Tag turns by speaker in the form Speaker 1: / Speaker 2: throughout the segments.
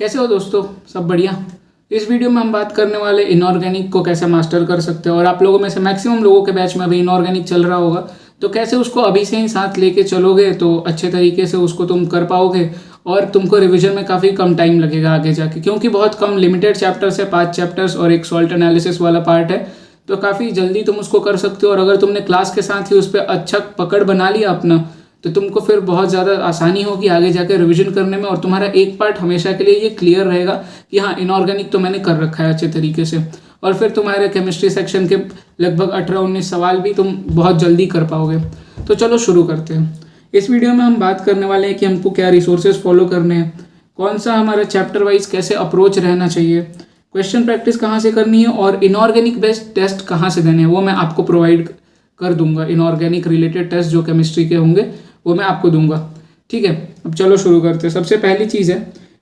Speaker 1: कैसे हो दोस्तों? सब बढ़िया। इस वीडियो में हम बात करने वाले इनऑर्गेनिक को कैसे मास्टर कर सकते हैं। और आप लोगों में से मैक्सिमम लोगों के बैच में अभी इनऑर्गेनिक चल रहा होगा, तो कैसे उसको अभी से ही साथ लेके चलोगे तो अच्छे तरीके से उसको तुम कर पाओगे और तुमको रिवीजन में काफ़ी कम टाइम लगेगा आगे जाके, क्योंकि बहुत कम लिमिटेड चैप्टर्स है, 5 चैप्टर्स और एक सॉल्ट एनालिसिस वाला पार्ट है, तो काफ़ी जल्दी तुम उसको कर सकते हो। और अगर तुमने क्लास के साथ ही उस पर अच्छा पकड़ बना लिया अपना, तो तुमको फिर बहुत ज़्यादा आसानी होगी आगे जाकर रिवीजन करने में, और तुम्हारा एक पार्ट हमेशा के लिए ये क्लियर रहेगा कि हाँ इनऑर्गेनिक तो मैंने कर रखा है अच्छे तरीके से। और फिर तुम्हारे केमिस्ट्री सेक्शन के लगभग 18-19 सवाल भी तुम बहुत जल्दी कर पाओगे। तो चलो शुरू करते हैं। इस वीडियो में हम बात करने वाले हैं कि हमको क्या रिसोर्सेज फॉलो करने हैं, कौन सा हमारा चैप्टर वाइज कैसे अप्रोच रहना चाहिए, क्वेश्चन प्रैक्टिस कहाँ से करनी है और इनऑर्गेनिक बेस्ड टेस्ट कहाँ से देने हैं, वो मैं आपको प्रोवाइड कर दूंगा। इनऑर्गेनिक रिलेटेड टेस्ट जो केमिस्ट्री के होंगे वो मैं आपको दूंगा। ठीक है, अब चलो शुरू करते हैं। सबसे पहली चीज़ है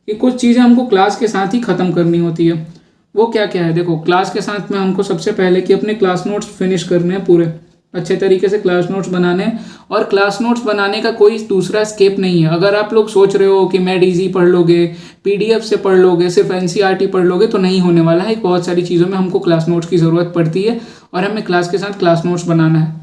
Speaker 1: कि कुछ चीज़ें हमको क्लास के साथ ही ख़त्म करनी होती है। वो क्या क्या है? देखो, क्लास के साथ में हमको सबसे पहले कि अपने क्लास नोट्स फिनिश करने हैं, पूरे अच्छे तरीके से क्लास नोट्स बनाने हैं। और क्लास नोट्स बनाने का कोई दूसरा स्केप नहीं है। अगर आप लोग सोच रहे हो कि मैं डीजी पढ़ लोगे, पीडीएफ से पढ़ लोगे, सिर्फ एनसीईआरटी पढ़ लोगे, तो नहीं होने वाला है। बहुत सारी चीज़ों में हमको क्लास नोट्स की ज़रूरत पड़ती है और हमें क्लास के साथ क्लास नोट्स बनाना है।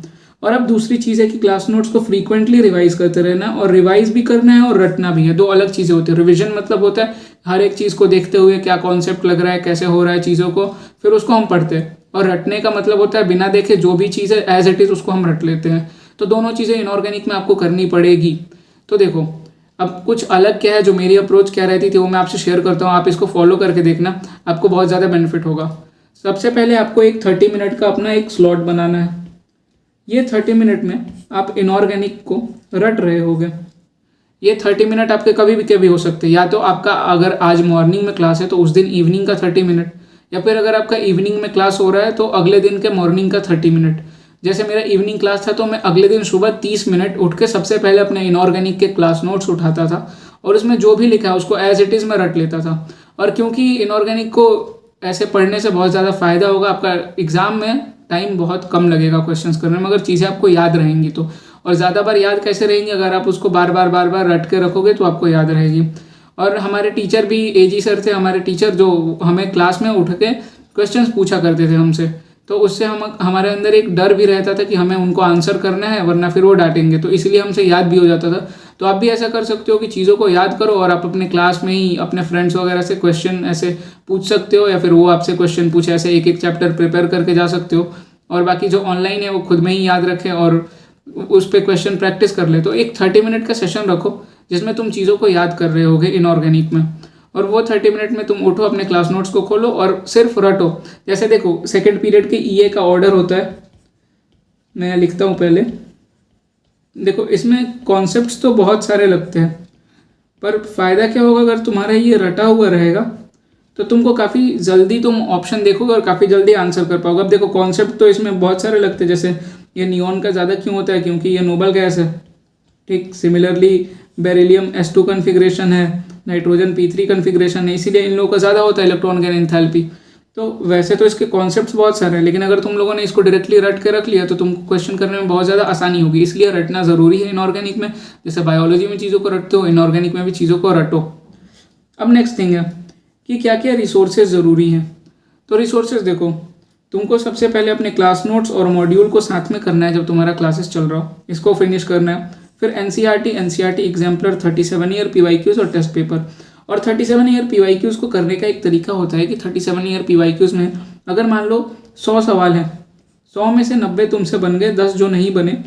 Speaker 1: और अब दूसरी चीज़ है कि क्लास नोट्स को फ्रीक्वेंटली रिवाइज करते रहना, और रिवाइज भी करना है और रटना भी है। दो अलग चीज़ें होती है। रिवीजन मतलब होता है हर एक चीज़ को देखते हुए क्या कॉन्सेप्ट लग रहा है, कैसे हो रहा है चीज़ों को, फिर उसको हम पढ़ते हैं। और रटने का मतलब होता है बिना देखे जो भी चीज़ है एज इट इज़ उसको हम रट लेते हैं। तो दोनों चीज़ें इनऑर्गेनिक में आपको करनी पड़ेगी। तो देखो, अब कुछ अलग क्या है, जो मेरी अप्रोच क्या रहती थी वो मैं आपसे शेयर करता हूँ। आप इसको फॉलो करके देखना, आपको बहुत ज़्यादा बेनिफिट होगा। सबसे पहले आपको एक 30 मिनट का अपना एक स्लॉट बनाना है। ये 30 मिनट में आप इनऑर्गेनिक को रट रहे होगे। ये 30 मिनट आपके कभी भी हो सकते हैं। या तो आपका अगर आज मॉर्निंग में क्लास है तो उस दिन इवनिंग का 30 मिनट, या फिर अगर आपका इवनिंग में क्लास हो रहा है तो अगले दिन के मॉर्निंग का 30 मिनट। जैसे मेरा इवनिंग क्लास था तो मैं अगले दिन सुबह 30 मिनट उठ के सबसे पहले अपने इनऑर्गेनिक के क्लास नोट्स उठाता था और उसमें जो भी लिखा है उसको एज इट इज़ मैं रट लेता था। और क्योंकि इनऑर्गेनिक को ऐसे पढ़ने से बहुत ज़्यादा फायदा होगा, आपका एग्जाम में टाइम बहुत कम लगेगा क्वेश्चंस करने में, अगर चीज़ें आपको याद रहेंगी तो। और ज़्यादा बार याद कैसे रहेंगी? अगर आप उसको बार बार रट के रखोगे तो आपको याद रहेगी। और हमारे टीचर भी एजी सर थे, हमारे टीचर जो हमें क्लास में उठ के क्वेश्चंस पूछा करते थे हमसे, तो उससे हमारे अंदर एक डर भी रहता था कि हमें उनको आंसर करना है वरना फिर वो डांटेंगे, तो इसलिए हमसे याद भी हो जाता था। तो आप भी ऐसा कर सकते हो कि चीज़ों को याद करो और आप अपने क्लास में ही अपने फ्रेंड्स वगैरह से क्वेश्चन ऐसे पूछ सकते हो, या फिर वो आपसे क्वेश्चन पूछे, ऐसे एक एक चैप्टर प्रिपेयर करके जा सकते हो। और बाकी जो ऑनलाइन है वो खुद में ही याद रखें और उस पर क्वेश्चन प्रैक्टिस कर ले। तो एक 30 मिनट का सेशन रखो जिसमें तुम चीज़ों को याद कर रहे होगे इनऑर्गेनिक में, और वो 30 मिनट में तुम उठो, अपने क्लास नोट्स को खोलो और सिर्फ रटो। जैसे देखो, सेकेंड पीरियड के ईए का ऑर्डर होता है, मैं लिखता हूँ पहले। देखो, इसमें कॉन्सेप्ट्स तो बहुत सारे लगते हैं, पर फ़ायदा क्या होगा अगर तुम्हारा ये रटा हुआ रहेगा तो तुमको काफ़ी जल्दी तुम ऑप्शन देखोगे और काफ़ी जल्दी आंसर कर पाओगे। अब देखो, कॉन्सेप्ट तो इसमें बहुत सारे लगते हैं। जैसे ये नियॉन का ज़्यादा क्यों होता है? क्योंकि ये नोबल गैस है। ठीक, सिमिलरली बेरिलियम S2 कन्फिग्रेशन है, नाइट्रोजन P3 कन्फिग्रेशन है, इसीलिए इन लोगों का ज़्यादा होता है इलेक्ट्रॉन गेन एंथैल्पी। तो वैसे तो इसके कॉन्सेप्ट्स बहुत सारे हैं, लेकिन अगर तुम लोगों ने इसको डायरेक्टली रट के रख लिया तो तुमको क्वेश्चन करने में बहुत ज़्यादा आसानी होगी। इसलिए रटना ज़रूरी है इनऑर्गेनिक में। जैसे बायोलॉजी में चीज़ों को रटते हो, इनऑर्गेनिक में भी चीज़ों को रटो। अब नेक्स्ट थिंग है कि क्या क्या रिसोर्सेज ज़रूरी हैं। तो रिसोर्सेज देखो, तुमको सबसे पहले अपने क्लास नोट्स और मॉड्यूल को साथ में करना है जब तुम्हारा क्लासेस चल रहा हो, इसको फिनिश करना है। फिर एनसीईआरटी एग्जाम्पलर 37 ईयर PYQs और टेस्ट पेपर। और 37 ईयर PYQs को करने का एक तरीका होता है कि 37 ईयर PYQs में अगर मान लो 100 सवाल हैं, 100 में से 90 तुमसे बन गए, 10 जो नहीं बने,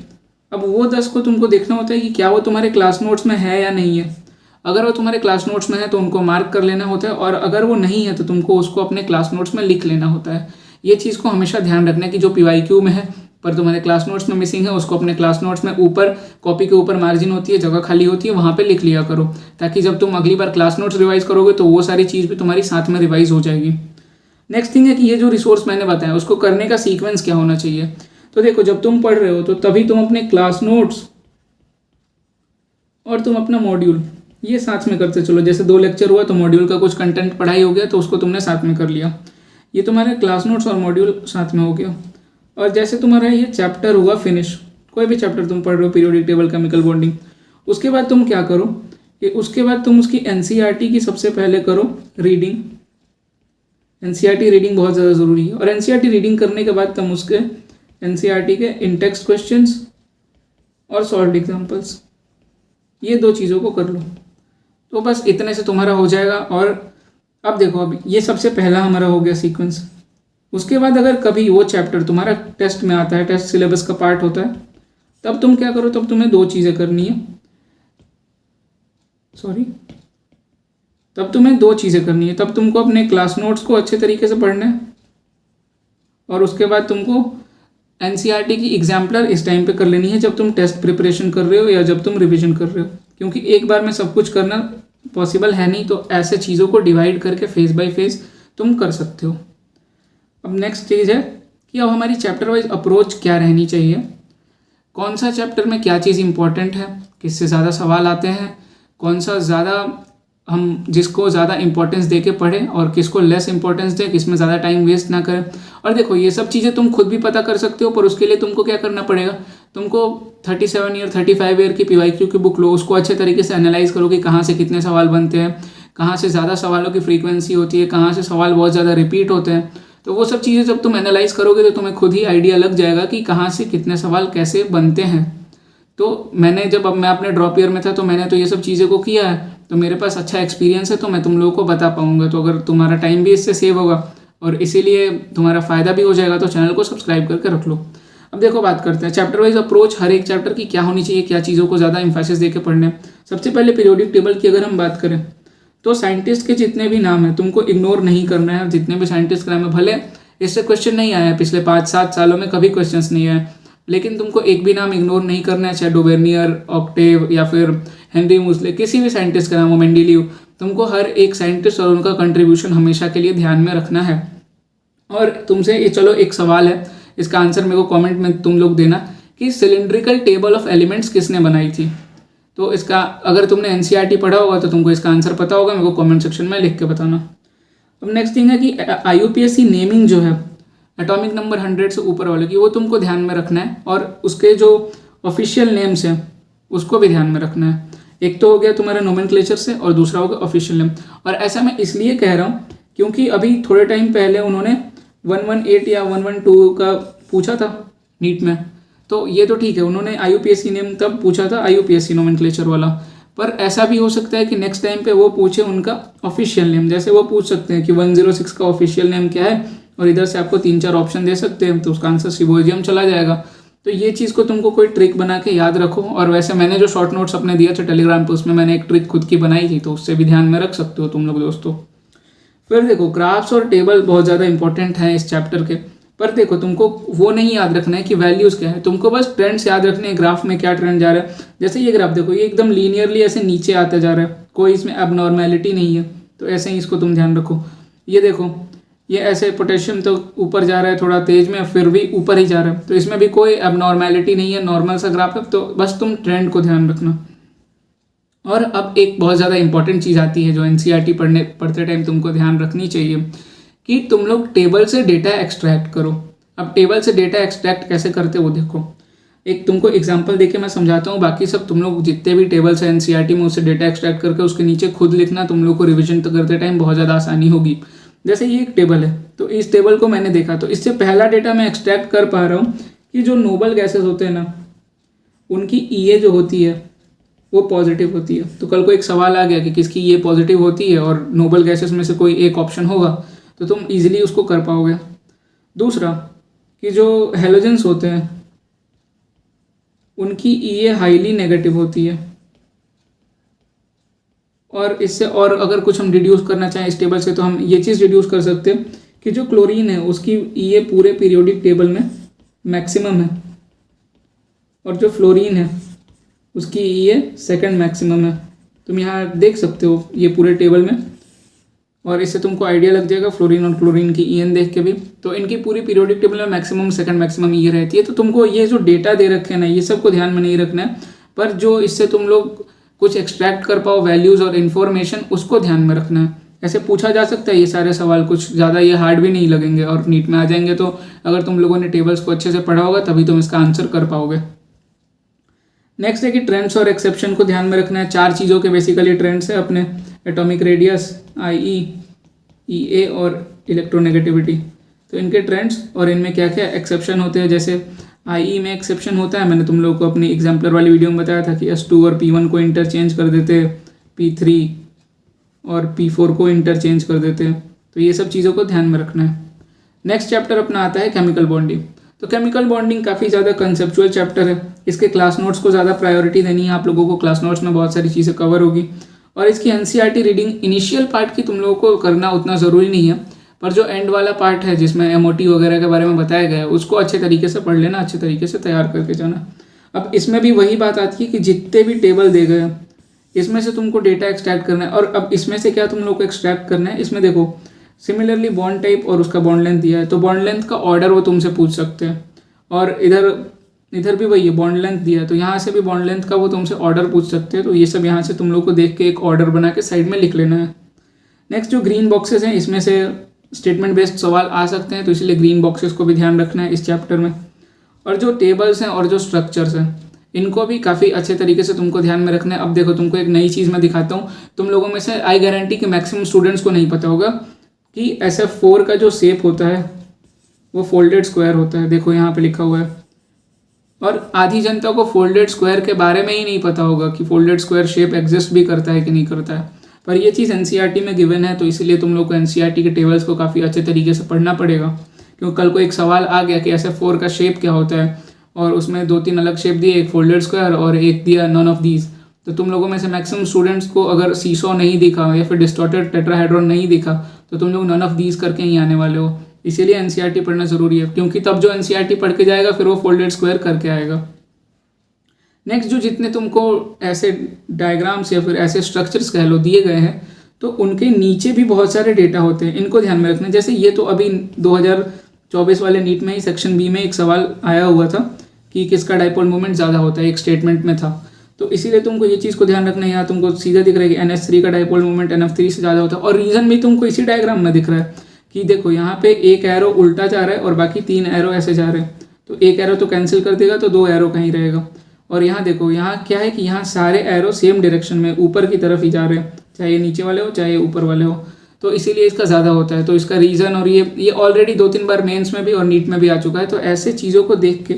Speaker 1: अब वो 10 को तुमको देखना होता है कि क्या वो तुम्हारे क्लास नोट्स में है या नहीं है। अगर वो तुम्हारे क्लास नोट्स में है तो उनको मार्क कर लेना होता है, और अगर वो नहीं है तो तुमको उसको अपने क्लास नोट्स में लिख लेना होता है। ये चीज़ को हमेशा ध्यान रखना है कि जो PYQ में है पर तुम्हारे क्लास नोट्स में मिसिंग है, उसको अपने क्लास नोट्स में ऊपर कॉपी के ऊपर मार्जिन होती है, जगह खाली होती है, वहाँ पे लिख लिया करो, ताकि जब तुम अगली बार क्लास नोट्स रिवाइज करोगे तो वो सारी चीज़ भी तुम्हारी साथ में रिवाइज हो जाएगी। नेक्स्ट थिंग है कि ये जो रिसोर्स मैंने बताया उसको करने का सीक्वेंस क्या होना चाहिए। तो देखो, जब तुम पढ़ रहे हो तो तभी तुम अपने क्लास नोट्स और तुम अपना मॉड्यूल ये साथ में करते चलो। जैसे 2 लेक्चर हुआ तो मॉड्यूल का कुछ कंटेंट पढ़ाई हो गया तो उसको तुमने साथ में कर लिया, ये तुम्हारे क्लास नोट्स और मॉड्यूल साथ में हो गया। और जैसे तुम्हारा ये चैप्टर हुआ फिनिश, कोई भी चैप्टर तुम पढ़ रहे हो, पीरियोडिक टेबल, केमिकल बॉन्डिंग, उसके बाद तुम क्या करो उसके बाद तुम उसकी एनसीईआरटी की सबसे पहले करो रीडिंग। एनसीईआरटी रीडिंग बहुत ज़्यादा ज़रूरी है। और एनसीईआरटी रीडिंग करने के बाद तुम उसके एनसीईआरटी के इंटेक्स्ट क्वेश्चंस और सॉल्व्ड एग्जांपल्स, ये 2 चीज़ों को कर लो। तो बस इतने से तुम्हारा हो जाएगा। और अब देखो, अब ये सबसे पहला हमारा हो गया सीक्वेंस। उसके बाद अगर कभी वो चैप्टर तुम्हारा टेस्ट में आता है, टेस्ट सिलेबस का पार्ट होता है, तब तुम क्या करो, तब तुम्हें 2 चीज़ें करनी है। तब तुम्हें 2 चीज़ें करनी है। तब तुमको अपने क्लास नोट्स को अच्छे तरीके से पढ़ना है, और उसके बाद तुमको एनसीईआरटी की एग्जाम्पलर इस टाइम पे कर लेनी है जब तुम टेस्ट प्रिपरेशन कर रहे हो या जब तुम रिवीजन कर रहे हो, क्योंकि एक बार में सब कुछ करना पॉसिबल है नहीं। तो ऐसे चीज़ों को डिवाइड करके फेज बाय फेज तुम कर सकते हो। अब नेक्स्ट चीज़ है कि अब हमारी चैप्टर वाइज अप्रोच क्या रहनी चाहिए, कौन सा चैप्टर में क्या चीज़ इंपॉर्टेंट है, किससे ज़्यादा सवाल आते हैं, कौन सा ज़्यादा हम जिसको ज़्यादा इंपॉर्टेंस दे के पढ़ें और किसको लेस इंपॉर्टेंस दें, किसमें ज़्यादा टाइम वेस्ट ना करें। और देखो, ये सब चीज़ें तुम खुद भी पता कर सकते हो, पर उसके लिए तुमको क्या करना पड़ेगा, तुमको 37 ईयर 35 ईयर की PYQ की बुक लो, उसको अच्छे तरीके से एनालाइज करो कि कहाँ से कितने सवाल बनते हैं, कहाँ से ज़्यादा सवालों की फ्रीक्वेंसी होती है, कहाँ से सवाल बहुत ज़्यादा रिपीट होते हैं। तो वो सब चीज़ें जब तुम एनालाइज करोगे तो तुम्हें खुद ही आइडिया लग जाएगा कि कहाँ से कितने सवाल कैसे बनते हैं। तो मैं अपने ड्रॉप ईयर में था, तो मैंने तो ये सब चीज़ें को किया है, तो मेरे पास अच्छा एक्सपीरियंस है, तो मैं तुम लोगों को बता पाऊंगा। तो अगर तुम्हारा टाइम भी इससे सेव होगा और इसीलिए तुम्हारा फ़ायदा भी हो जाएगा, तो चैनल को सब्सक्राइब करके रख लो। अब देखो, बात करते हैं चैप्टर वाइज अप्रोच। हर एक चैप्टर की क्या होनी चाहिए, क्या चीज़ों को ज़्यादा इंफेसिस दे के पढ़ने। सबसे पहले पीरियोडिक टेबल की अगर हम बात करें, तो साइंटिस्ट के जितने भी नाम हैं तुमको इग्नोर नहीं करना है। जितने भी साइंटिस्ट के नाम है, भले इससे क्वेश्चन नहीं आया है, पिछले 5-7 सालों में कभी क्वेश्चन नहीं आए, लेकिन तुमको एक भी नाम इग्नोर नहीं करना है, चाहे डोबेर्नियर, ऑक्टेव या फिर हेनरी मूसले, किसी भी साइंटिस्ट का नाम हो, मेंडेलीव। तुमको हर एक साइंटिस्ट और उनका कंट्रीब्यूशन हमेशा के लिए ध्यान में रखना है। और तुमसे ये चलो एक सवाल है, इसका आंसर मेरे को कमेंट में तुम लोग देना कि सिलिंड्रिकल टेबल ऑफ एलिमेंट्स किसने बनाई थी। तो इसका अगर तुमने एनसीईआरटी पढ़ा होगा तो तुमको इसका आंसर पता होगा, मेरे को कमेंट सेक्शन में लिख के बताना। अब नेक्स्ट थिंग है कि IUPAC नेमिंग जो है एटॉमिक नंबर 100 से ऊपर वाले की, वो तुमको ध्यान में रखना है, और उसके जो ऑफिशियल नेम्स हैं उसको भी ध्यान में रखना है। एक तो हो गया तुम्हारा नोमेनक्लेचर से, और दूसरा हो गया ऑफिशियल नेम। और ऐसा मैं इसलिए कह रहा हूँ क्योंकि अभी थोड़े टाइम पहले उन्होंने 118 या 112 का पूछा था नीट में, तो ये तो ठीक है, उन्होंने IUPAC नेम तब पूछा था, IUPAC नोमेनक्लेचर वाला। पर ऐसा भी हो सकता है कि नेक्स्ट टाइम पे वो पूछे उनका ऑफिशियल नेम। जैसे वो पूछ सकते हैं कि 106 का ऑफिशियल नेम क्या है, और इधर से आपको 3-4 ऑप्शन दे सकते हैं, तो उसका आंसर सिम्पोजियम चला जाएगा। तो ये चीज़ को तुमको कोई ट्रिक बना के याद रखो। और वैसे मैंने जो शॉर्ट नोट्स अपने दिए थे टेलीग्राम पे, उसमें मैंने एक ट्रिक खुद की बनाई थी, तो उससे भी ध्यान में रख सकते हो तुम लोग दोस्तों। फिर देखो, ग्राफ्स और टेबल बहुत ज़्यादा इंपॉर्टेंट हैं इस चैप्टर के। पर देखो, तुमको वो नहीं याद रखना है कि वैल्यूज़ क्या है, तुमको बस ट्रेंड्स याद रखने हैं, ग्राफ में क्या ट्रेंड जा रहा है। जैसे ये ग्राफ देखो, ये एकदम लीनियरली ऐसे नीचे आता जा रहा है, कोई इसमें एबनॉर्मेलिटी नहीं है, तो ऐसे ही इसको तुम ध्यान रखो। ये देखो, ये ऐसे पोटेशियम तो ऊपर जा रहा है थोड़ा तेज में, फिर भी ऊपर ही जा रहा है, तो इसमें भी कोई एबनॉर्मेलिटी नहीं है, नॉर्मल सा ग्राफ है। तो बस तुम ट्रेंड को ध्यान रखना। और अब एक बहुत ज़्यादा इंपॉर्टेंट चीज़ आती है जो एनसीईआरटी पढ़ते टाइम तुमको ध्यान रखनी चाहिए, कि तुम लोग टेबल से डेटा एक्सट्रैक्ट करो। अब टेबल से डेटा एक्सट्रैक्ट कैसे करते हो, देखो एक तुमको एग्जांपल देके मैं समझाता हूँ। बाकी सब तुम लोग जितने भी टेबल्स हैं एनसीईआरटी में, उससे डेटा एक्सट्रैक्ट करके उसके नीचे खुद लिखना, तुम लोग को रिविजन करते टाइम बहुत ज़्यादा आसानी होगी। जैसे ये एक टेबल है, तो इस टेबल को मैंने देखा, तो इससे पहला डेटा मैं एक्सट्रैक्ट कर पा रहा हूँ कि जो नोबल गैसेस होते हैं ना, उनकी EA जो होती है वो पॉजिटिव होती है। तो कल को एक सवाल आ गया कि किसकी EA पॉजिटिव होती है और नोबल गैसेस में से कोई एक ऑप्शन होगा, तो तुम इजीली उसको कर पाओगे। दूसरा कि जो हेलोजेंस होते हैं उनकी EA हाईली नेगेटिव होती है। और इससे और अगर कुछ हम डिड्यूस करना चाहें इस टेबल से, तो हम ये चीज़ डिड्यूस कर सकते हैं कि जो क्लोरीन है उसकी EA पूरे पीरियोडिक टेबल में मैक्सिमम है, और जो फ्लोरीन है उसकी EA सेकंड मैक्सिमम है। तुम यहाँ देख सकते हो ये पूरे टेबल में, और इससे तुमको आइडिया लग जाएगा फ्लोरीन और क्लोरीन की EN देख के भी। तो इनकी पूरी पीरियोडिक टेबल में मैक्सिमम सेकंड मैक्सिमम EA रहती है। तो तुमको ये जो डेटा दे रखे हैं ना, ये सब को ध्यान में नहीं रखना है, पर जो इससे तुम लोग कुछ एक्सट्रैक्ट कर पाओ वैल्यूज़ और इन्फॉर्मेशन, उसको ध्यान में रखना है। ऐसे पूछा जा सकता है ये सारे सवाल, कुछ ज़्यादा ये हार्ड भी नहीं लगेंगे और नीट में आ जाएंगे। तो अगर तुम लोगों ने टेबल्स को अच्छे से पढ़ा होगा तभी तुम इसका आंसर कर पाओगे। नेक्स्ट है कि ट्रेंड्स और एक्सेप्शन को ध्यान में रखना है। 4 चीज़ों के बेसिकली ट्रेंड्स है अपने, एटॉमिक रेडियस, IE, EA और इलेक्ट्रोनेगेटिविटी। तो इनके ट्रेंड्स और इनमें क्या क्या एक्सेप्शन होते हैं। जैसे IE में एक्सेप्शन होता है, मैंने तुम लोगों को अपनी एग्जाम्पलर वाली वीडियो में बताया था कि S2 और P1 को इंटरचेंज कर देते, P3 और P4 को इंटरचेंज कर देते हैं। तो ये सब चीज़ों को ध्यान में रखना है। नेक्स्ट चैप्टर अपना आता है केमिकल बॉन्डिंग। तो केमिकल बॉन्डिंग काफ़ी ज़्यादा कंसेप्चुअल चैप्टर है। इसके क्लास नोट्स को ज़्यादा प्रायोरिटी देनी है आप लोगों को। क्लास नोट्स में बहुत सारी चीज़ें कवर होगी और इसकी NCERT रीडिंग इनिशियल पार्ट की तुम लोगों को करना उतना ज़रूरी नहीं है, पर जो एंड वाला पार्ट है जिसमें MOT वगैरह के बारे में बताया गया है उसको अच्छे तरीके से पढ़ लेना, अच्छे तरीके से तैयार करके जाना। अब इसमें भी वही बात आती है कि जितने भी टेबल दे गए इसमें से तुमको डेटा एक्सट्रैक्ट करना है। और अब इसमें से क्या तुम लोग को एक्सट्रैक्ट करना है, इसमें देखो सिमिलरली बॉन्ड टाइप और उसका बॉन्ड लेंथ दिया है, तो बॉन्ड लेंथ का ऑर्डर वो तुमसे पूछ सकते हैं। और इधर भी वही है, बॉन्ड लेंथ दिया है तो यहाँ से भी बॉन्ड लेंथ का वो तुमसे ऑर्डर पूछ सकते हैं। तो ये सब यहाँ से तुम लोग को देख के एक ऑर्डर बना के साइड में लिख लेना है। नेक्स्ट जो ग्रीन बॉक्सेस हैं इसमें से स्टेटमेंट बेस्ड सवाल आ सकते हैं, तो इसलिए ग्रीन बॉक्सेस को भी ध्यान रखना है इस चैप्टर में। और जो टेबल्स हैं और जो स्ट्रक्चर्स हैं इनको भी काफ़ी अच्छे तरीके से तुमको ध्यान में रखना है। अब देखो तुमको एक नई चीज़ मैं दिखाता हूँ, तुम लोगों में से आई गारंटी कि मैक्सिमम स्टूडेंट्स को नहीं पता होगा कि SF4 का जो शेप होता है वो फोल्डेड स्क्वायर होता है। देखो यहाँ पे लिखा हुआ है। और आधी जनता को फोल्डेड स्क्वायर के बारे में ही नहीं पता होगा कि फोल्डेड स्क्वायर शेप एग्जिस्ट भी करता है कि नहीं करता है, पर ये चीज़ NCERT में गिवन है। तो इसलिए तुम लोग को NCERT के टेबल्स को काफ़ी अच्छे तरीके से पढ़ना पड़ेगा, क्योंकि कल को एक सवाल आ गया कि SF4 का शेप क्या होता है और उसमें 2-3 अलग शेप दिए, एक फोल्डेड स्क्वायर और एक दिया नन ऑफ दीज। तो तुम लोगों में से मैक्सिमम स्टूडेंट्स को अगर सीसॉ नहीं दिखा या फिर डिस्टॉर्टेड टेट्राहेड्रॉन नहीं दिखा तो तुम लोग नन ऑफ दीज करके ही आने वाले हो। इसीलिए NCERT पढ़ना ज़रूरी है, क्योंकि तब जो NCERT पढ़ के जाएगा फिर वो फोल्डेड स्क्वायर करके आएगा। नेक्स्ट जो जितने तुमको ऐसे डायग्राम्स या फिर ऐसे स्ट्रक्चर्स कह लो दिए गए हैं, तो उनके नीचे भी बहुत सारे डेटा होते हैं, इनको ध्यान में रखना। जैसे ये तो अभी 2024 वाले नीट में ही सेक्शन B में एक सवाल आया हुआ था कि किसका डाइपोल मोमेंट ज़्यादा होता है, एक स्टेटमेंट में था। तो इसीलिए तुमको ये चीज़ को ध्यान रखना है। यहाँ तुमको सीधा दिख रहा है कि NH3 का डाइपोल मोमेंट NF3 से ज़्यादा होता है, और रीज़न भी तुमको इसी डायग्राम में दिख रहा है कि देखो यहाँ पे एक एरो उल्टा जा रहा है और बाकी 3 एरो ऐसे जा रहे हैं। तो एक एरो तो कैंसिल कर देगा, तो 2 एरो कहीं रहेगा। और यहाँ देखो यहाँ क्या है कि यहाँ सारे एरो सेम डायरेक्शन में ऊपर की तरफ ही जा रहे हैं, चाहे ये नीचे वाले हो चाहे ये ऊपर वाले हो। तो इसीलिए इसका ज़्यादा होता है। तो इसका रीज़न, और ये ऑलरेडी 2-3 बार मेंस में भी और नीट में भी आ चुका है। तो ऐसे चीज़ों को देख के,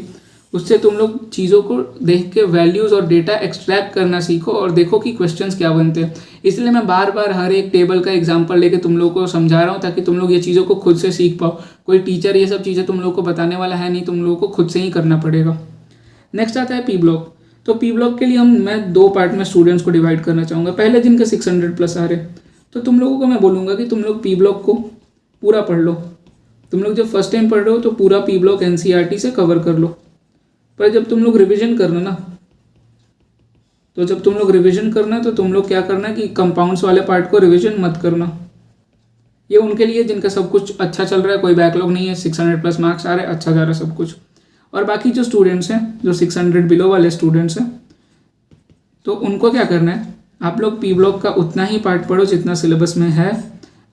Speaker 1: उससे तुम लोग चीज़ों को देख के वैल्यूज़ और डेटा एक्सट्रैक्ट करना सीखो और देखो कि क्वेश्चंस क्या बनते हैं। इसलिए मैं बार बार हर एक टेबल का एग्जांपल लेके तुम लोगों को समझा रहा हूँ, ताकि तुम लोग ये चीज़ों को खुद से सीख पाओ। कोई टीचर ये सब चीज़ें तुम लोग को बताने वाला है नहीं, तुम लोगों को खुद से ही करना पड़ेगा। नेक्स्ट आता है P ब्लॉक। तो P ब्लॉक के लिए मैं 2 पार्ट में स्टूडेंट्स को डिवाइड करना चाहूँगा। पहले जिनके 600+ आ रहे, तो तुम लोगों को मैं बोलूँगा कि तुम लोग P ब्लॉक को पूरा पढ़ लो। तुम लोग जब फर्स्ट टाइम पढ़ रहे हो तो पूरा P ब्लॉक NCERT से कवर कर लो। पर जब तुम लोग रिवीजन करना ना, तो तुम लोग क्या करना कि कंपाउंड्स वाले पार्ट को रिवीजन मत करना। ये उनके लिए जिनका सब कुछ अच्छा चल रहा है, कोई बैकलॉग नहीं है, 600+ मार्क्स आ रहे हैं, अच्छा जा रहा है सब कुछ। और बाकी जो स्टूडेंट्स हैं, जो 600 बिलो वाले स्टूडेंट्स हैं, तो उनको क्या करना है, आप लोग P ब्लॉक का उतना ही पार्ट पढ़ो जितना सिलेबस में है।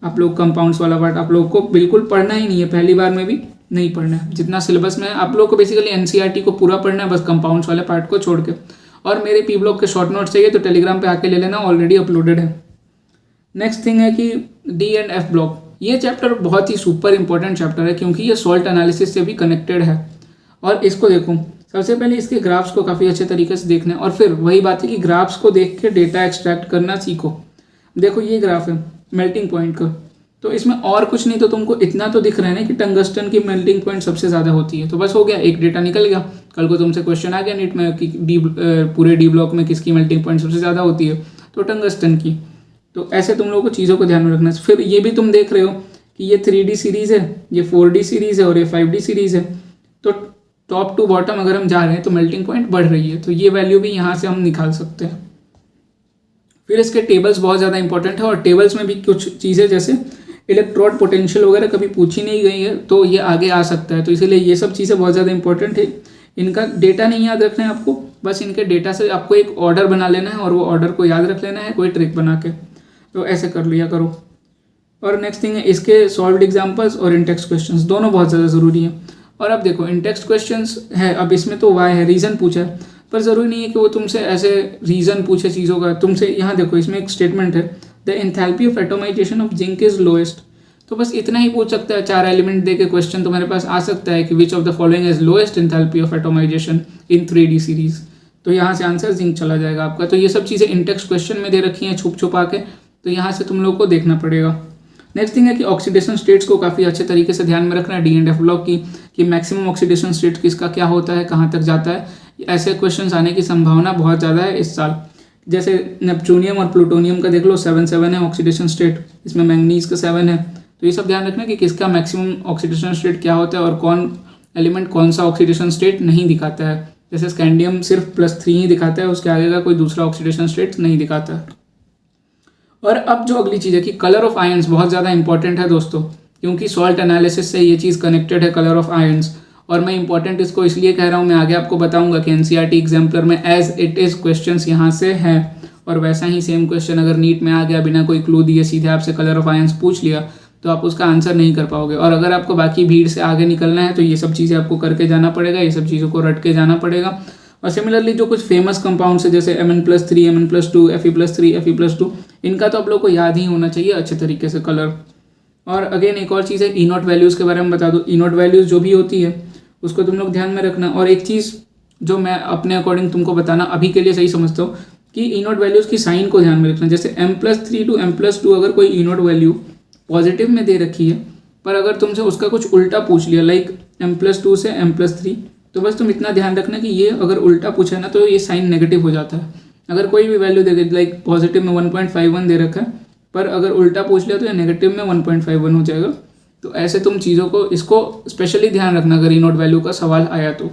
Speaker 1: आप लोग कंपाउंड्स वाला पार्ट आप लोग को बिल्कुल पढ़ना ही नहीं है, पहली बार में भी नहीं पढ़ना है। जितना सिलेबस में है आप लोग को बेसिकली NCERT को पूरा पढ़ना है, बस कंपाउंड्स वाले पार्ट को छोड़ के। और मेरे P ब्लॉक के शॉर्ट नोट्स चाहिए तो टेलीग्राम पे आके ले लेना, ऑलरेडी अपलोडेड है। नेक्स्ट थिंग है कि D एंड F ब्लॉक। ये चैप्टर बहुत ही सुपर इंपॉर्टेंट चैप्टर है, क्योंकि ये सॉल्ट एनालिसिस से भी कनेक्टेड है। और इसको देखो, सबसे पहले इसके ग्राफ्स को काफ़ी अच्छे तरीके से देखना है, और फिर वही बात है कि ग्राफ्स को देख के डेटा एक्सट्रैक्ट करना सीखो। देखो ये ग्राफ है मेल्टिंग पॉइंट का, तो इसमें और कुछ नहीं तो तुमको इतना तो दिख रहा है ना कि टंगस्टन की मेल्टिंग पॉइंट सबसे ज़्यादा होती है। तो बस हो गया, एक डेटा निकल गया। कल को तुमसे क्वेश्चन आ गया नीट में कि पूरे D ब्लॉक में किसकी मेल्टिंग पॉइंट सबसे ज़्यादा होती है, तो टंगस्टन की। तो ऐसे तुम लोगों को चीज़ों को ध्यान में रखना है। फिर ये भी तुम देख रहे हो कि ये 3D सीरीज़ है, ये 4D सीरीज़ है और ये 5D सीरीज़ है। तो टॉप टू बॉटम अगर हम जा रहे हैं तो मेल्टिंग पॉइंट बढ़ रही है, तो ये वैल्यू भी यहाँ से हम निकाल सकते हैं। फिर इसके टेबल्स बहुत ज़्यादा इंपॉर्टेंट है, और टेबल्स में भी कुछ चीज़ें जैसे इलेक्ट्रोड पोटेंशियल वगैरह कभी पूछी नहीं गई है, तो ये आगे आ सकता है। तो इसीलिए ये सब चीज़ें बहुत ज़्यादा इंपॉर्टेंट है। इनका डेटा नहीं याद रखना है आपको, बस इनके डेटा से आपको एक ऑर्डर बना लेना है और वो ऑर्डर को याद रख लेना है कोई ट्रिक बना के। तो ऐसे कर लिया करो। और नेक्स्ट थिंग है इसके सॉल्व्ड एग्जाम्पल्स और इन टेक्स्ट क्वेश्चंस, दोनों बहुत ज़्यादा ज़रूरी है। और अब देखो इन टेक्स्ट क्वेश्चंस है, अब इसमें तो वाई है, रीज़न पूछा है, पर ज़रूरी नहीं है कि वो तुमसे ऐसे रीज़न पूछे चीज़ों का। तुमसे यहाँ देखो, इसमें एक स्टेटमेंट है, the enthalpy of atomization of zinc is lowest. तो बस इतना ही पूछ सकता है, 4 एलिमेंट दे के क्वेश्चन तुम्हारे पास आ सकता है कि which of the following is lowest enthalpy of atomization in 3D series. तो यहाँ से आंसर जिंक चला जाएगा आपका। तो ये सब चीज़ें इन टेक्स्ट क्वेश्चन में दे रखी हैं छुप छुपा के, तो यहाँ से तुम लोग को देखना पड़ेगा। नेक्स्ट थिंग है कि ऑक्सीडेशन स्टेट्स को काफ़ी अच्छे तरीके से ध्यान में रखना है D&F ब्लॉक की, कि मैक्सिमम ऑक्सीडेशन स्टेट किसका क्या होता है, कहाँ तक जाता है। ऐसे क्वेश्चंस आने की संभावना बहुत ज़्यादा है इस साल। जैसे नेपच्यूनियम और प्लूटोनियम का देख लो, 7 है ऑक्सीडेशन स्टेट, इसमें मैंगनीज का 7 है। तो ये सब ध्यान रखना कि किसका मैक्सिमम ऑक्सीडेशन स्टेट क्या होता है और कौन एलिमेंट कौन सा ऑक्सीडेशन स्टेट नहीं दिखाता है। जैसे स्कैंडियम सिर्फ +3 ही दिखाता है, उसके आगे का कोई दूसरा ऑक्सीडेशन स्टेट नहीं दिखाता है। और अब जो अगली चीज़ है कि कलर ऑफ आयंस बहुत ज़्यादा इंपॉर्टेंट है दोस्तों, क्योंकि सॉल्ट एनालिसिस से ये चीज़ कनेक्टेड है, कलर ऑफ आयंस। और मैं इंपॉर्टेंट इसको इसलिए कह रहा हूँ, मैं आगे आपको बताऊंगा कि NCERT एग्जाम्पलर में एज इट इज़ क्वेश्चंस यहाँ से हैं, और वैसा ही सेम क्वेश्चन अगर नीट में आ गया बिना कोई क्लू दिए सीधे आपसे कलर ऑफ आयंस पूछ लिया तो आप उसका आंसर नहीं कर पाओगे। और अगर आपको बाकी भीड़ से आगे निकलना है तो ये सब चीज़ें आपको करके जाना पड़ेगा, ये सब चीज़ों को रट के जाना पड़ेगा। और सिमिलरली जो कुछ फेमस कंपाउंड्स है जैसे Mn+3, Mn+2, Fe+3, Fe+2, इनका तो आप लोग को याद ही होना चाहिए अच्छे तरीके से कलर। और अगेन एक और चीज़ है, E0 वैल्यूज़ के बारे में बता दूँ। E0 वैल्यूज़ जो भी होती है उसको तुम लोग ध्यान में रखना। और एक चीज़ जो मैं अपने अकॉर्डिंग तुमको बताना अभी के लिए सही समझता हूँ कि E0 वैल्यूज़ की साइन को ध्यान में रखना। जैसे M+3 to M+2 अगर कोई E0 वैल्यू पॉजिटिव में दे रखी है, पर अगर तुमसे उसका कुछ उल्टा पूछ लिया लाइक M+2 से M+3, तो बस तुम इतना ध्यान रखना कि ये अगर उल्टा पूछा ना तो ये साइन नेगेटिव हो जाता है। अगर कोई भी value they they like positive में 1.51 दे रखा है, पर अगर उल्टा पूछ लिया तो ये नेगेटिव में 1.51 हो जाएगा। तो ऐसे तुम चीज़ों को इसको स्पेशली ध्यान रखना अगर E0 वैल्यू का सवाल आया तो।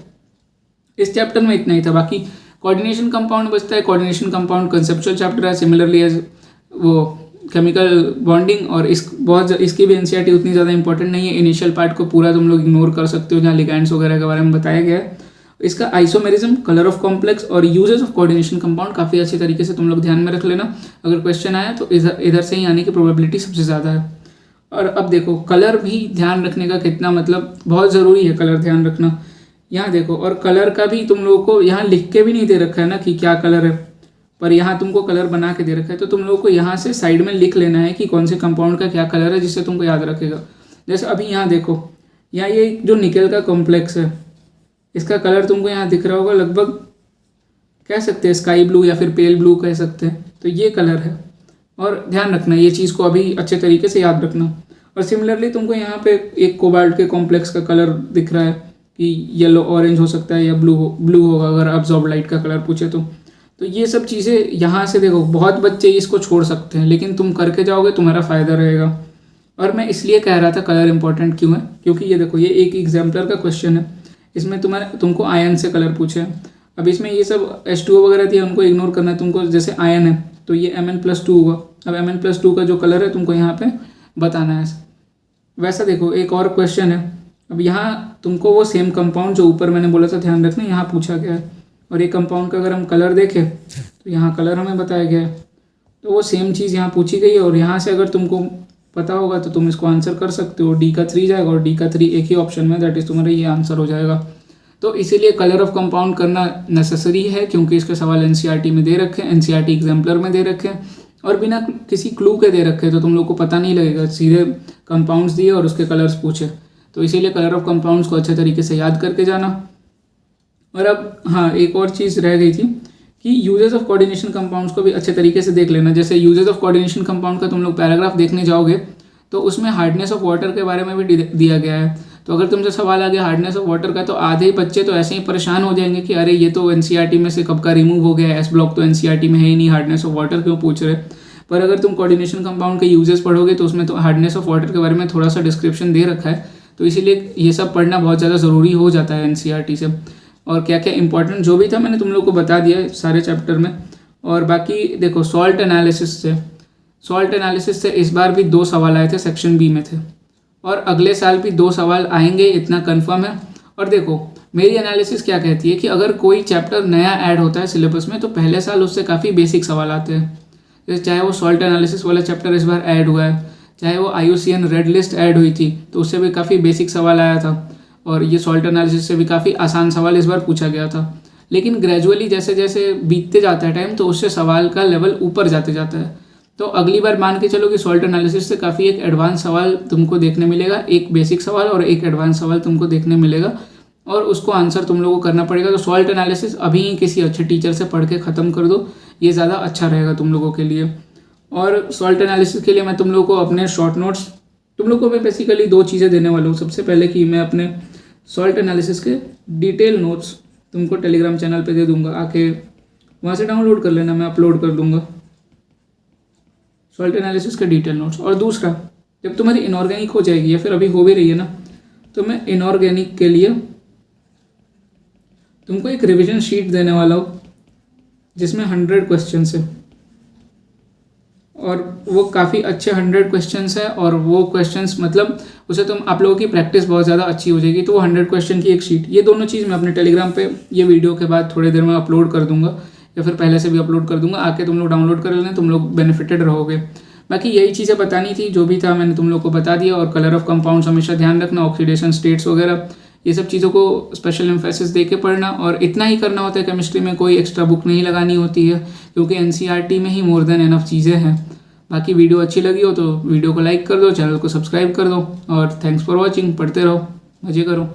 Speaker 1: इस चैप्टर में इतना ही था। बाकी कोऑर्डिनेशन कंपाउंड बचता है। कोऑर्डिनेशन कंपाउंड कंसेप्चुअल चैप्टर है, सिमिलरली एज वो केमिकल बॉन्डिंग, और इसकी भी NCERT उतनी ज़्यादा इंपॉर्टेंट नहीं है। इनिशियल पार्ट को पूरा तुम लोग इग्नोर कर सकते हो जहाँ लिगैंड्स वगैरह के बारे में बताया गया है। इसका आइसोमेरिज्म, कलर ऑफ कॉम्प्लेक्स और यूजेस ऑफ कोऑर्डिनेशन कंपाउंड काफ़ी अच्छे तरीके से तुम लोग ध्यान में रख लेना। अगर क्वेश्चन आया तो इधर से ही आने की प्रोबेबिलिटी सबसे ज़्यादा है। और अब देखो कलर भी ध्यान रखने का कितना मतलब बहुत ज़रूरी है कलर ध्यान रखना। यहाँ देखो, और कलर का भी तुम लोगों को यहाँ लिख के भी नहीं दे रखा है ना कि क्या कलर है, पर यहाँ तुमको कलर बना के दे रखा है। तो तुम लोगों को यहाँ से साइड में लिख लेना है कि कौन से कंपाउंड का क्या कलर है, जिससे तुमको याद रखेगा। जैसे अभी यहाँ देखो, यहाँ ये जो निकेल का कॉम्प्लेक्स है इसका कलर तुमको यहाँ दिख रहा होगा, लगभग कह सकते हैं स्काई ब्लू या फिर पेल ब्लू कह सकते हैं। तो ये कलर है, और ध्यान रखना ये चीज़ को अभी अच्छे तरीके से याद रखना। और सिमिलरली तुमको यहाँ पे एक कोबाल्ट के कॉम्प्लेक्स का कलर दिख रहा है कि येलो ऑरेंज हो सकता है या ब्लू होगा अगर अब्जॉर्ब लाइट का कलर पूछे तो ये सब चीज़ें यहाँ से देखो, बहुत बच्चे इसको छोड़ सकते हैं, लेकिन तुम करके जाओगे तुम्हारा फ़ायदा रहेगा। और मैं इसलिए कह रहा था कलर इंपॉर्टेंट क्यों है, क्योंकि ये देखो ये एक एग्जाम्पलर का क्वेश्चन है, इसमें तुमको आयन से कलर पूछे हैं। अब इसमें ये सब H2O वगैरह दिया, उनको इग्नोर करना है तुमको। जैसे आयन है तो ये Mn+2 हुआ। अब Mn+2 का जो कलर है तुमको यहाँ पे बताना है। वैसा देखो एक और क्वेश्चन है, अब यहाँ तुमको वो सेम कंपाउंड जो ऊपर मैंने बोला था ध्यान रखना, यहाँ पूछा गया है। और ये कंपाउंड का अगर हम कलर देखें तो यहाँ कलर हमें बताया गया है, तो वो सेम चीज़ यहाँ पूछी गई है। और यहाँ से अगर तुमको पता होगा तो तुम इसको आंसर कर सकते हो। D का 3 जाएगा और D का 3 एक ही ऑप्शन में, दैट इज़ तुम्हारा ये आंसर हो जाएगा। तो इसीलिए कलर ऑफ कंपाउंड करना नेसेसरी है, क्योंकि इसके सवाल NCERT में दे रखे हैं, NCERT एग्जाम्पलर में दे रखे हैं, और बिना किसी क्लू के दे रखे हैं, तो तुम लोग को पता नहीं लगेगा। सीधे कंपाउंड्स दिए और उसके कलर्स पूछे, तो इसीलिए कलर ऑफ कंपाउंड्स को अच्छे तरीके से याद करके जाना। और अब हाँ, एक और चीज़ रह गई थी कि यूजेस ऑफ कोऑर्डिनेशन कंपाउंड्स को भी अच्छे तरीके से देख लेना। जैसे यूजेस ऑफ कोऑर्डिनेशन कंपाउंड का तुम लोग पैराग्राफ देखने जाओगे तो उसमें हार्डनेस ऑफ वाटर के बारे में भी दिया गया है। तो अगर तुमसे सवाल आ गया हार्डनेस ऑफ वाटर का, तो आधे ही बच्चे तो ऐसे ही परेशान हो जाएंगे कि अरे ये तो NCERT में से कब का रिमूव हो गया है, एस ब्लॉक तो NCERT में है ही नहीं, हार्डनेस ऑफ वाटर क्यों पूछ रहे। पर अगर तुम कोऑर्डिनेशन कंपाउंड के यूजेस पढ़ोगे तो उसमें तो हार्डनेस ऑफ वाटर के बारे में थोड़ा सा डिस्क्रिप्शन दे रखा है, तो इसीलिए ये सब पढ़ना बहुत ज़्यादा ज़रूरी हो जाता है NCERT से। और क्या क्या इंपॉर्टेंट जो भी था मैंने तुम लोग को बता दिया सारे चैप्टर में। और बाकी देखो सॉल्ट एनालिसिस से इस बार भी 2 सवाल आए थे, सेक्शन बी में थे, और अगले साल भी 2 सवाल आएंगे, इतना कंफर्म है। और देखो मेरी एनालिसिस क्या कहती है कि अगर कोई चैप्टर नया ऐड होता है सिलेबस में तो पहले साल उससे काफ़ी बेसिक सवाल आते हैं। जैसे चाहे वो सॉल्ट एनालिसिस वाला चैप्टर इस बार ऐड हुआ है, चाहे वो IUCN रेड लिस्ट ऐड हुई थी तो उससे भी काफ़ी बेसिक सवाल आया था, और ये सॉल्ट एनालिसिस से भी काफ़ी आसान सवाल इस बार पूछा गया था। लेकिन ग्रेजुअली जैसे जैसे बीतते जाता है टाइम तो उससे सवाल का लेवल ऊपर जाते जाता है। तो अगली बार मान के चलो कि सॉल्ट एनालिसिस से काफ़ी एक एडवांस सवाल तुमको देखने मिलेगा, एक बेसिक सवाल और एक एडवांस सवाल तुमको देखने मिलेगा, और उसको आंसर तुम लोगों को करना पड़ेगा। तो सॉल्ट एनालिसिस अभी ही किसी अच्छे टीचर से पढ़ के ख़त्म कर दो, ये ज़्यादा अच्छा रहेगा तुम लोगों के लिए। और सॉल्ट एनालिसिस के लिए मैं तुम लोगों को अपने शॉर्ट नोट्स, तुम लोगों को मैं बेसिकली 2 चीज़ें देने वाला हूँ। सबसे पहले कि मैं अपने सॉल्ट एनालिसिस के डिटेल नोट्स तुमको टेलीग्राम चैनल पे दे दूंगा, आके वहाँ से डाउनलोड कर लेना, मैं अपलोड कर दूंगा सॉल्ट एनालिसिस के डिटेल नोट्स। और दूसरा, जब तुम्हारी इनऑर्गेनिक हो जाएगी या फिर अभी हो भी रही है ना, तो मैं इनऑर्गेनिक के लिए तुमको एक रिवीजन शीट देने वाला हूँ जिसमें 100 क्वेश्चन है, और वो काफ़ी अच्छे 100 क्वेश्चंस है, और वो क्वेश्चंस मतलब उसे तुम आप लोगों की प्रैक्टिस बहुत ज़्यादा अच्छी हो जाएगी। तो वो 100 क्वेश्चन की एक शीट, ये दोनों चीज़ मैं अपने टेलीग्राम पे ये वीडियो के बाद थोड़ी देर में अपलोड कर दूंगा, या फिर पहले से भी अपलोड कर दूंगा, आके तुम लोग डाउनलोड कर लेना, तुम लोग बेनिफिटेड रहोगे। बाकी यही चीज़ें बतानी थी, जो भी था मैंने तुम लोग को बता दिया। और कलर ऑफ कंपाउंड्स हमेशा ध्यान रखना, ऑक्सीडेशन स्टेट्स वगैरह, ये सब चीज़ों को स्पेशल एम्फेसिस दे के पढ़ना। और इतना ही करना होता है केमिस्ट्री में, कोई एक्स्ट्रा बुक नहीं लगानी होती है, क्योंकि एनसीईआरटी में ही मोर देन एनफ चीज़ें हैं। बाकी वीडियो अच्छी लगी हो तो वीडियो को लाइक कर दो, चैनल को सब्सक्राइब कर दो, और थैंक्स फॉर वॉचिंग। पढ़ते रहो, मज़े करो।